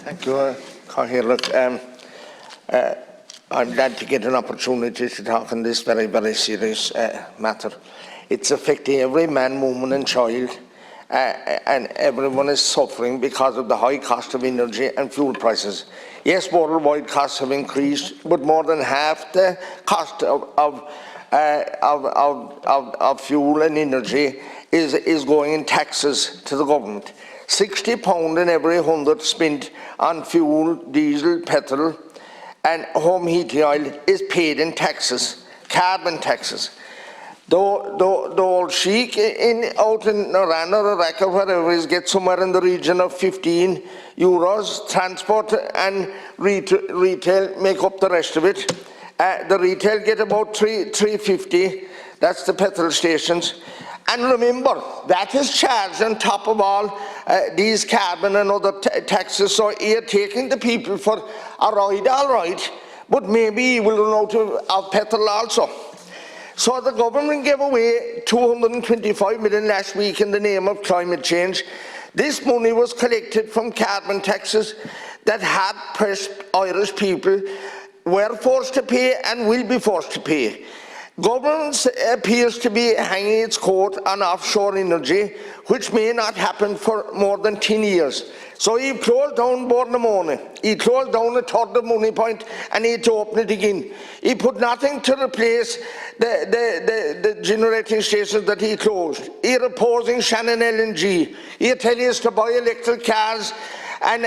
Thank you, Look, I'm glad to get an opportunity to talk on this very, very serious matter. It's affecting every man, woman and child, and everyone is suffering because of the high cost of energy and fuel prices. Yes, worldwide costs have increased, but more than half the cost of fuel and energy is going in taxes to the government. £60 in every 100 spent on fuel, diesel, petrol and home heating oil is paid in taxes, carbon taxes. The old sheik out in Iran or Iraq or wherever is get somewhere in the region of €15. Transport and retail make up the rest of it. The retail get about £3.50. That's the petrol stations. And remember, that is charged on top of all these carbon and other taxes. So you're taking the people for a ride, all right, but maybe you will run out of petrol also. So the government gave away $225 million last week in the name of climate change. This money was collected from carbon taxes that hard-pressed Irish people were forced to pay and will be forced to pay. Government appears to be hanging its coat on offshore energy, which may not happen for more than 10 years. So he closed down Bornemone, he closed down a third of Money Point and he had to open it again. He put nothing to replace the generating stations that he closed. He reposing Shannon LNG. He telling us to buy electric cars and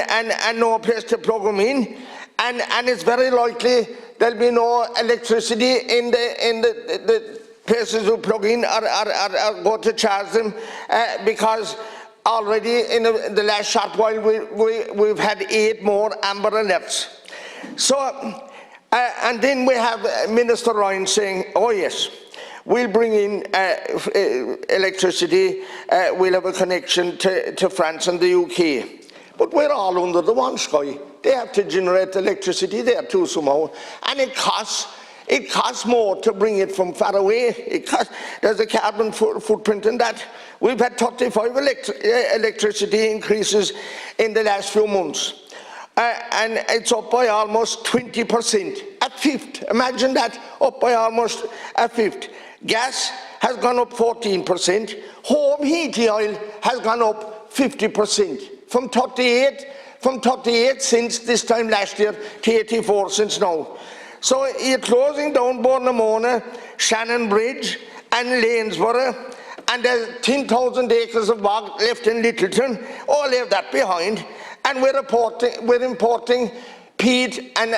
no place to plug them in. And it's very likely there'll be no electricity in the places who plug in or go to charge them because already in the last short while we've had 8 more Amber Alerts. So, and then we have Minister Ryan saying, oh yes, we'll bring in electricity, we'll have a connection to France and the UK. But we're all under the one sky. They have to generate electricity there too somehow, and it costs more to bring it from far away. There's a carbon footprint in that. We've had 35 electricity increases in the last few months, and it's up by almost 20%, a fifth. Imagine that, up by almost a fifth. Gas has gone up 14%. Home heating oil has gone up 50%. From 38 since this time last year to 84 since now. So you're closing down Bornemone, Shannon Bridge and Lanesborough, and there's 10,000 acres of bog left in Littleton. All leave that behind, and we're importing peat and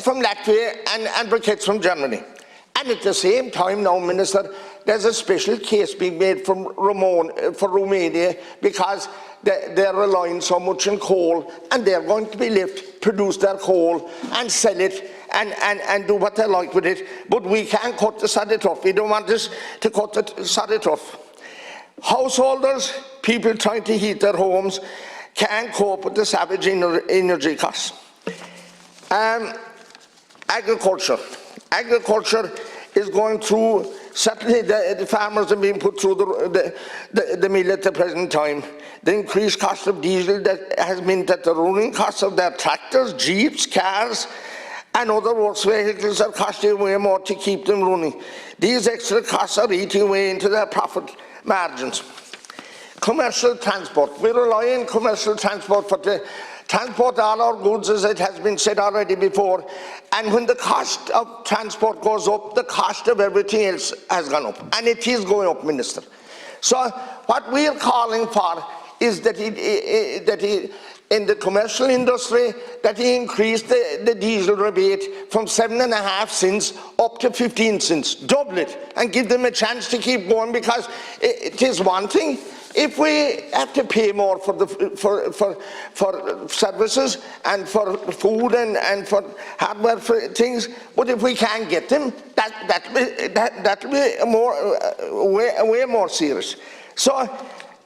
from Latvia and briquettes from Germany. And at the same time now, Minister, there's a special case being made for Romania because they're relying so much on coal, and they're going to be left produce their coal and sell it and do what they like with it. But we can't cut the sod off. We don't want us to cut the sod off. Householders, people trying to heat their homes, can't cope with the savage energy costs. Agriculture is going through, certainly the farmers are being put through the mill at the present time. The increased cost of diesel that has meant that the running costs of their tractors, jeeps, cars and other works vehicles are costing way more to keep them running. These extra costs are eating away into their profit margins. Commercial transport. We rely on commercial transport to transport all our goods, as it has been said already before, and when the cost of transport goes up, the cost of everything else has gone up, and it is going up, Minister. So what we are calling for is that in the commercial industry, that he increased the diesel rebate from 7.5 cents up to 15 cents, double it, and give them a chance to keep going, because it is one thing if we have to pay more for services and for food and for hardware for things, but if we can't get them, that'll be way more serious. So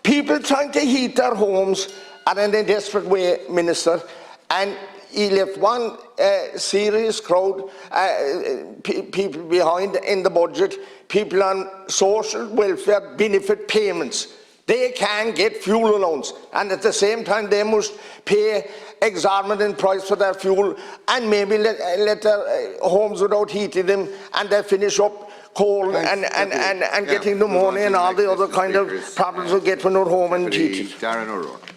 people trying to heat their homes are in a desperate way, Minister, and he left one serious crowd, people behind in the budget, people on social welfare benefit payments. They can get fuel allowance, and at the same time they must pay exorbitant price for their fuel, and maybe let their homes without heating them, and they finish up cold and getting pneumonia and all the other kind of problems we get when we're home and heated. Darren O'Rourke.